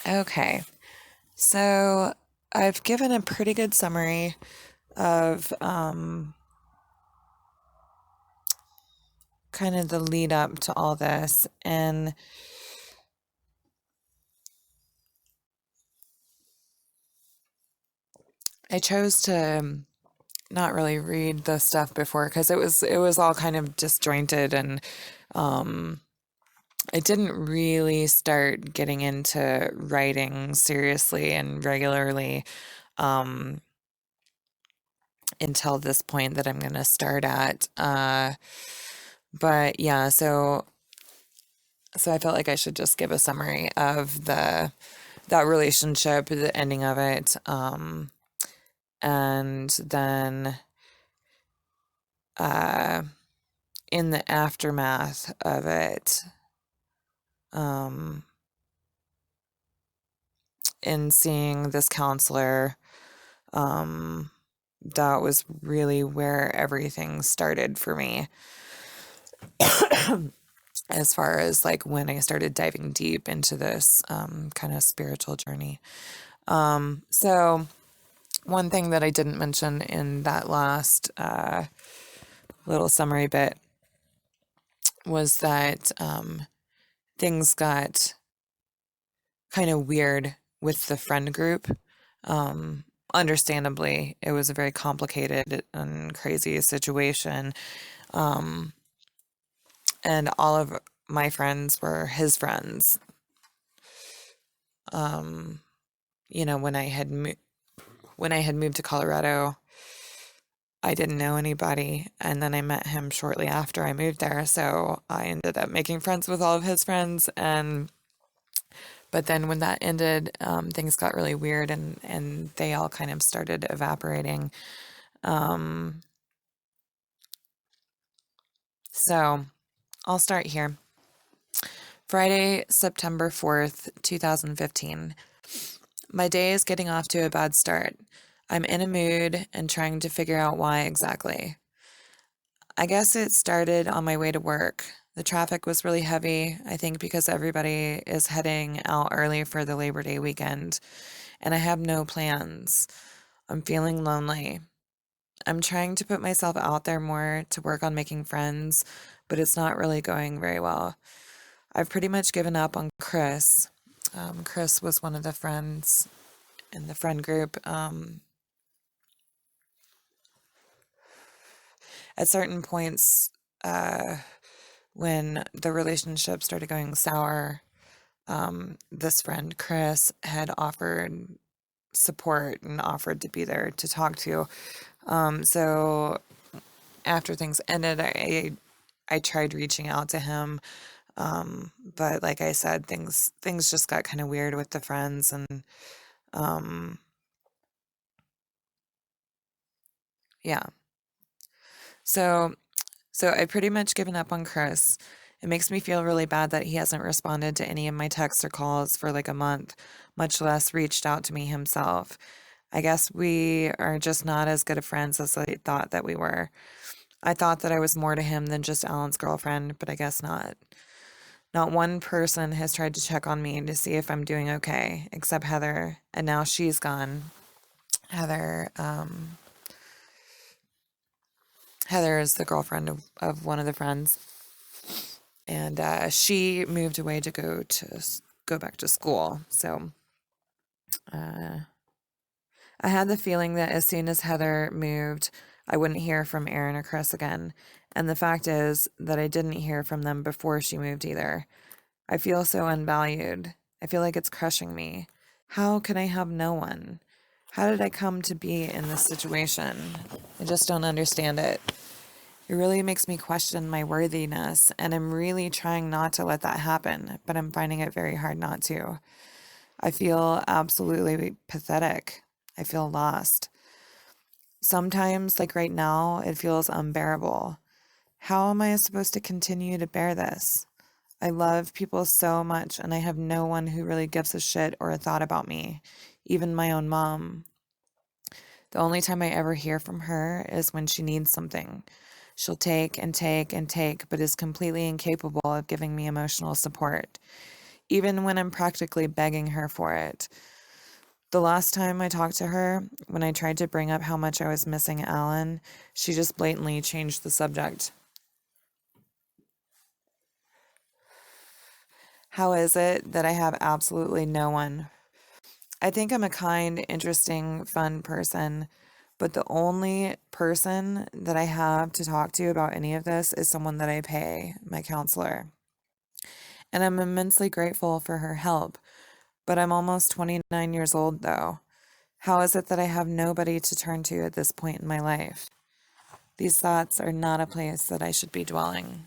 Okay, so I've given a pretty good summary of kind of the lead up to all this, and I chose to not really read the stuff before because it was all kind of disjointed, and um, I didn't really start getting into writing seriously and regularly um, until this point that I'm going to start at. But yeah, so I felt like I should just give a summary of the that relationship, the ending of it, and then uh, in the aftermath of it, um, in seeing this counselor, um, that was really where everything started for me, as far as like when I started diving deep into this kind of spiritual journey. So one thing that I didn't mention in that last little summary bit was that things got kind of weird with the friend group. Understandably, it was a very complicated and crazy situation. Um, and all of my friends were his friends. Um, when when I had moved to Colorado, I didn't know anybody, and then I met him shortly after I moved there, so I ended up making friends with all of his friends, and but then when that ended, things got really weird, and they all kind of started evaporating. Um, so I'll start here. Friday, September 4th, 2015. My day is getting off to a bad start. I'm in a mood and trying to figure out why exactly. I guess it started on my way to work. The traffic was really heavy, I think because everybody is heading out early for the Labor Day weekend, and I have no plans. I'm feeling lonely. I'm trying to put myself out there more to work on making friends, but it's not really going very well. I've pretty much given up on Chris. Chris was one of the friends in the friend group. At certain points, uh, when the relationship started going sour, this friend, Chris, had offered support and offered to be there to talk to. So after things ended, I tried reaching out to him, but like I said, things just got kind of weird with the friends, and um, yeah. So so I pretty much given up on Chris. It makes me feel really bad that he hasn't responded to any of my texts or calls for like a month, much less reached out to me himself. I guess we are just not as good of friends as I thought that we were. I thought that I was more to him than just Alan's girlfriend, but I guess not. Not one person has tried to check on me to see if I'm doing okay, except Heather, and now she's gone. Heather, Heather is the girlfriend of one of the friends, and she moved away to go back to school. So uh, I had the feeling that as soon as Heather moved, I wouldn't hear from Aaron or Chris again. And the fact is that I didn't hear from them before she moved either. I feel so unvalued. I feel like it's crushing me. How can I have no one? How did I come to be in this situation? I just don't understand it. It really makes me question my worthiness, and I'm really trying not to let that happen, but I'm finding it very hard not to. I feel absolutely pathetic. I feel lost. Sometimes, like right now, it feels unbearable. How am I supposed to continue to bear this? I love people so much, and I have no one who really gives a shit or a thought about me, even my own mom. The only time I ever hear from her is when she needs something. She'll take and take and take, but is completely incapable of giving me emotional support. even when I'm practically begging her for it. The last time I talked to her, when I tried to bring up how much I was missing Alan, she just blatantly changed the subject. How is it that I have absolutely no one? I think I'm a kind, interesting, fun person, but the only person that I have to talk to about any of this is someone that I pay, my counselor. And I'm immensely grateful for her help, but I'm almost 29 years old though. How is it that I have nobody to turn to at this point in my life? These thoughts are not a place that I should be dwelling.